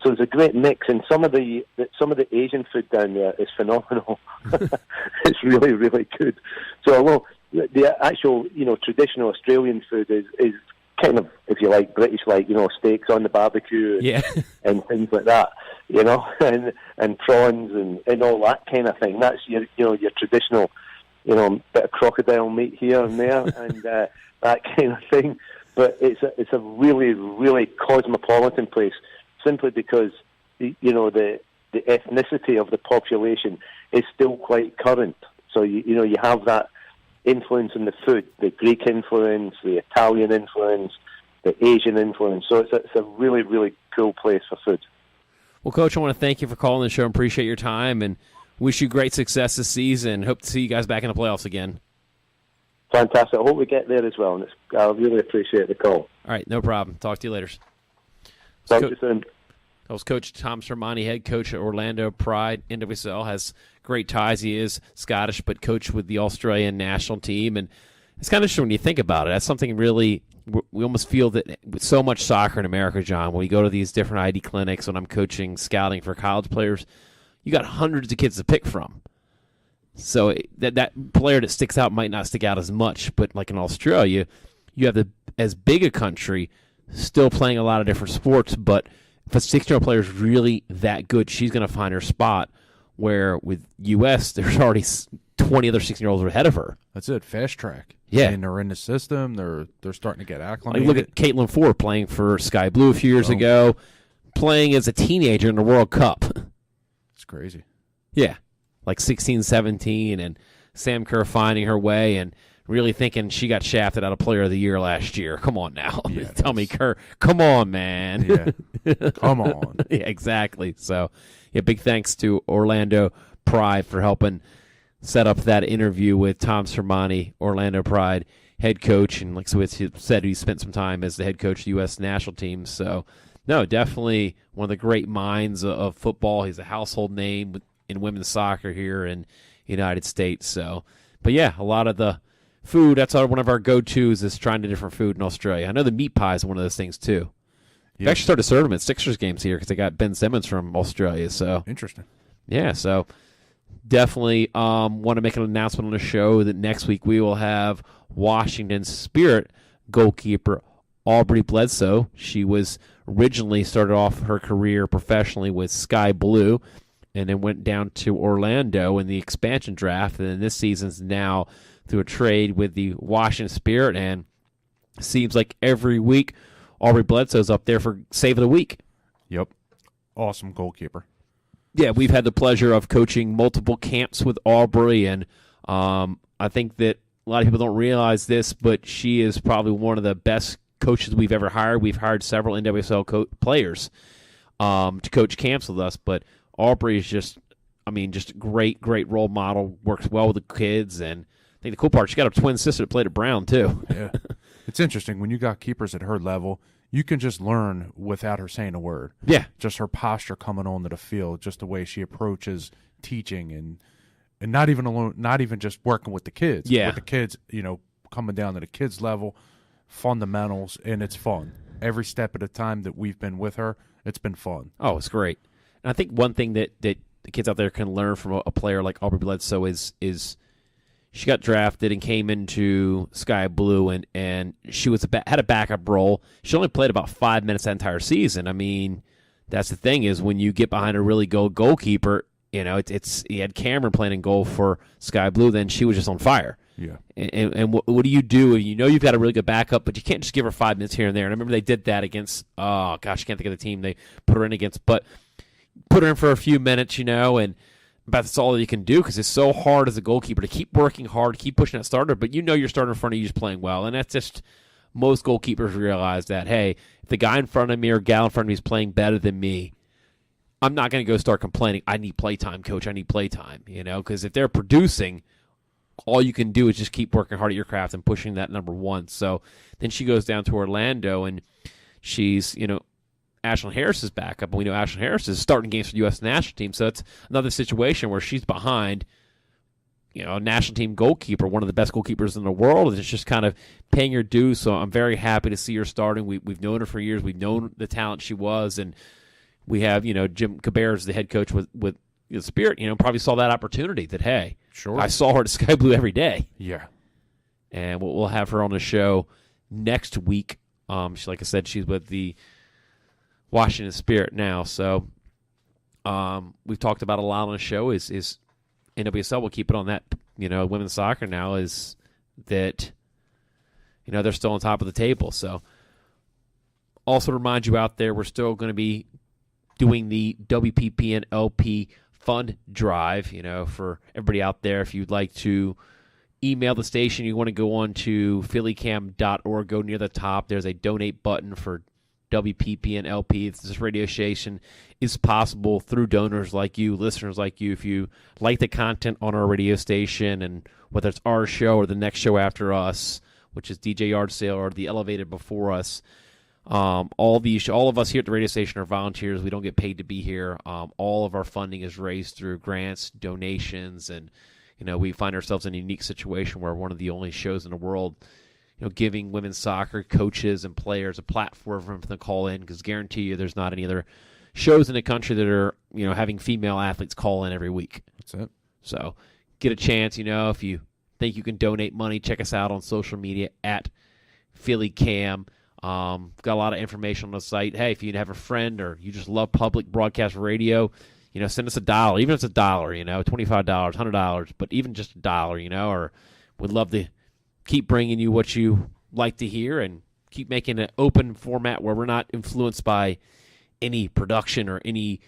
So there's a great mix, and some of the Asian food down there is phenomenal. It's really, really good. So although the actual, traditional Australian food is kind of, if you like, British, like, steaks on the barbecue and things like that, and prawns and all that kind of thing. That's your traditional, bit of crocodile meat here and there and that kind of thing. But it's a really, really cosmopolitan place, simply because the ethnicity of the population is still quite current. So you have that influence in the food, the Greek influence, the Italian influence, the Asian influence. So it's a really, really cool place for food. Well, Coach, I want to thank you for calling the show and appreciate your time and wish you great success this season. Hope to see you guys back in the playoffs again. Fantastic. I hope we get there as well, and I really appreciate the call. All right, no problem. Talk to you later. Talk to you soon. That was Coach Tom Sermanni, head coach at Orlando Pride. NWSL has great ties. He is Scottish, but coached with the Australian national team. And it's kind of interesting when you think about it. That's something really, we almost feel that with so much soccer in America, John, when we go to these different ID clinics, when I'm coaching scouting for college players, you got hundreds of kids to pick from. So that player that sticks out might not stick out as much. But like in Australia, you have as big a country still playing a lot of different sports, but if a 16-year-old player is really that good, she's going to find her spot, where with U.S., there's already 20 other 16-year-olds ahead of her. That's it, fast track. Yeah. And they're in the system. They're starting to get acclimated. Look at Caitlin Ford playing for Sky Blue a few years ago, playing as a teenager in the World Cup. It's crazy. Yeah, like 16, 17, and Sam Kerr finding her way and really thinking she got shafted out of Player of the Year last year. Come on now. Yeah, Tell me, Kerr. Come on, man. Yeah. Come on. Yeah, exactly. So, big thanks to Orlando Pride for helping set up that interview with Tom Sermanni, Orlando Pride head coach. And like he said, he spent some time as the head coach of the U.S. national team. So, no, definitely one of the great minds of football. He's a household name in women's soccer here in the United States. So, but yeah, a lot of the food, that's one of our go-tos, is trying the different food in Australia. I know the meat pie is one of those things too. Yeah. We actually started serving them at Sixers games here because they got Ben Simmons from Australia. So interesting. Yeah, so definitely want to make an announcement on the show that next week we will have Washington Spirit goalkeeper Aubrey Bledsoe. She was originally started off her career professionally with Sky Blue and then went down to Orlando in the expansion draft, and then this season's now through a trade with the Washington Spirit, and seems like every week Aubrey Bledsoe's up there for Save of the Week. Yep. Awesome goalkeeper. Yeah, we've had the pleasure of coaching multiple camps with Aubrey, and I think that a lot of people don't realize this, but she is probably one of the best coaches we've ever hired. We've hired several NWSL players to coach camps with us, but Aubrey is just a great role model, works well with the kids, and I think the cool part, she got a twin sister that played at Brown, too. Yeah. It's interesting. When you got keepers at her level, you can just learn without her saying a word. Yeah. Just her posture coming onto the field, just the way she approaches teaching and not even alone, not even just working with the kids. Yeah. With the kids, coming down to the kids level, fundamentals, and it's fun. Every step at a time that we've been with her, it's been fun. Oh, it's great. And I think one thing that the kids out there can learn from a player like Aubrey Bledsoe is she got drafted and came into Sky Blue, and she was had a backup role. She only played about 5 minutes that entire season. I mean, that's the thing is when you get behind a really good goalkeeper, you had Cameron playing in goal for Sky Blue, then she was just on fire. Yeah. And what do? You know you've got a really good backup, but you can't just give her 5 minutes here and there. And I remember they did that against, I can't think of the team they put her in against, but put her in for a few minutes, and that's all you can do because it's so hard as a goalkeeper to keep working hard, keep pushing that starter, but your starter in front of you is playing well. And that's just, most goalkeepers realize that, hey, if the guy in front of me or gal in front of me is playing better than me, I'm not going to go start complaining, I need playtime, coach, I need playtime, because if they're producing, all you can do is just keep working hard at your craft and pushing that number one. So then she goes down to Orlando, and she's, Ashlyn Harris's backup, and we know Ashlyn Harris is starting games for the U.S. national team, so it's another situation where she's behind, a national team goalkeeper, one of the best goalkeepers in the world, and it's just kind of paying her dues. So I'm very happy to see her starting. We've known her for years. We've known the talent she was, and we have, Jim Cabrera, the head coach with the Spirit, probably saw that opportunity that, hey, sure, I saw her at Sky Blue every day. Yeah. And we'll have her on the show next week. Like I said, she's with the Washington Spirit now. So we've talked about a lot on the show is NWSL. We'll keep it on that. Women's soccer now is that, they're still on top of the table. So also to remind you out there, we're still going to be doing the WPPN LP fund drive, for everybody out there. If you'd like to email the station, you want to go on to phillycam.org, go near the top. There's a donate button for WPPN LP. This radio station is possible through donors like you, listeners like you. If you like the content on our radio station, and whether it's our show or the next show after us, which is DJ Yard Sale or the Elevated before us, all of us here at the radio station are volunteers. We don't get paid to be here. All of our funding is raised through grants, donations, and we find ourselves in a unique situation where we're one of the only shows in the world, giving women's soccer coaches and players a platform for them to call in. Because guarantee you, there's not any other shows in the country that are having female athletes call in every week. That's it. So get a chance. If you think you can donate money, check us out on social media at PhillyCam. Got a lot of information on the site. Hey, if you have a friend or you just love public broadcast radio, send us $1. Even if it's $1, $25, $100, but even just $1, or we'd love to keep bringing you what you like to hear and keep making an open format where we're not influenced by any production or any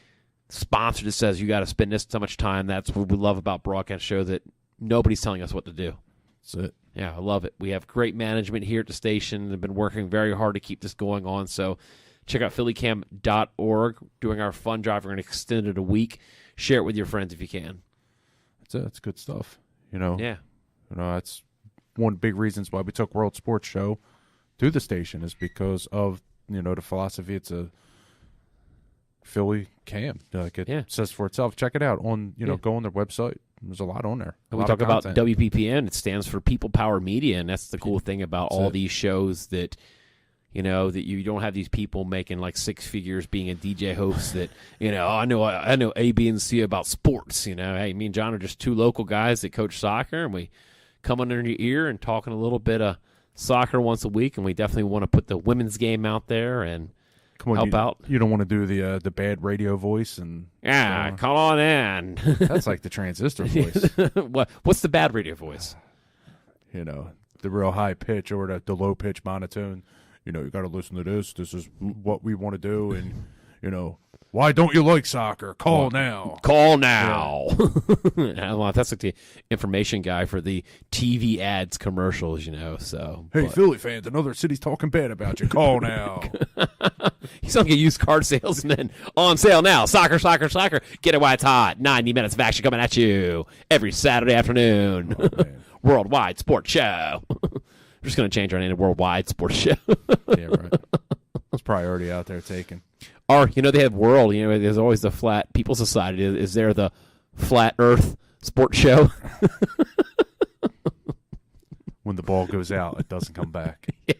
sponsor that says you got to spend this so much time. That's what we love about broadcast show, that nobody's telling us what to do. That's it. Yeah, I love it. We have great management here at the station. They've been working very hard to keep this going on. So check out phillycam.org. Doing our fund drive. We're going to extend it a week. Share it with your friends if you can. That's it. That's good stuff. Yeah. That's one big reasons why we took World Sports Show to the station, is because of, the philosophy. It's a Philly Cam. Like it says for itself. Check it out on, go on their website. There's a lot on there. We talk about WPPN. It stands for People Power Media, and that's the cool thing about all these shows, that that you don't have these people making like six figures being a DJ host that, I know A, B, and C about sports. Hey, me and John are just two local guys that coach soccer, and we come under your ear and talking a little bit of soccer once a week, and we definitely want to put the women's game out there and help out. You don't want to do the bad radio voice and come on in. That's like the transistor voice. What's the bad radio voice? The real high pitch or the low pitch monotone. You got to listen to this. This is what we want to do, and why don't you like soccer? Call now. Call now. Yeah. That's like the information guy for the TV ads commercials, So hey, Philly fans, another city's talking bad about you. Call now. He's like a used car salesman. On sale now. Soccer, soccer, soccer. Get it while it's hot. 90 minutes of action coming at you every Saturday afternoon. Oh, Worldwide Sports Show. We're just going to change our name to Worldwide Sports Show. Yeah, right. It's probably already out there taken. Or, they have World. There's always the Flat People Society. Is there the Flat Earth Sports Show? When the ball goes out, it doesn't come back. Yeah,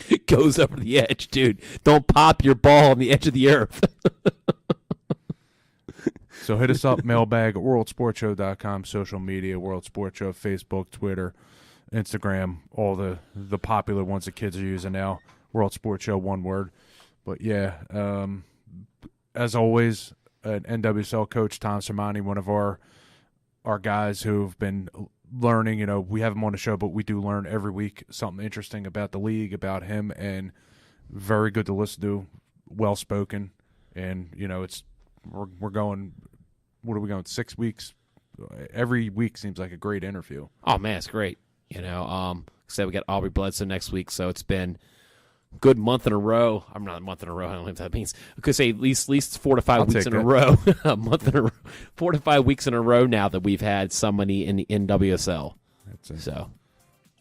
it goes over the edge, dude. Don't pop your ball on the edge of the earth. So hit us up, mailbag at worldsportshow.com, social media, World Sports Show, Facebook, Twitter, Instagram, all the popular ones that kids are using now. World Sports Show, one word. But yeah, as always, an NWSL coach, Tom Sermani, one of our guys who've been learning. We have him on the show, but we do learn every week something interesting about the league, about him, and very good to listen to, well spoken, and we're going. What are we going? 6 weeks. Every week seems like a great interview. Oh man, it's great. Said we got Aubrey Bledsoe next week, so it's been a good month in a row. I'm not a month in a row. I don't know what that means. I could say at least 4 to 5 weeks in a row. A month in a row. 4 to 5 weeks in a row now that we've had somebody in the NWSL. That's it. So,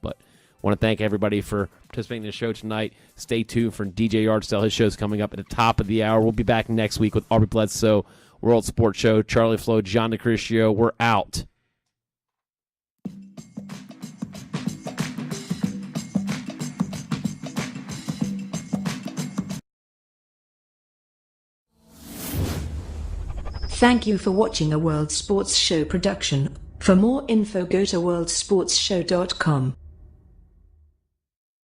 but want to thank everybody for participating in the show tonight. Stay tuned for DJ Yardstyle. His show's coming up at the top of the hour. We'll be back next week with Aubrey Bledsoe, World Sports Show. Charlie Flo, John DeCriscio. We're out. Thank you for watching a World Sports Show production. For more info, go to worldsportsshow.com.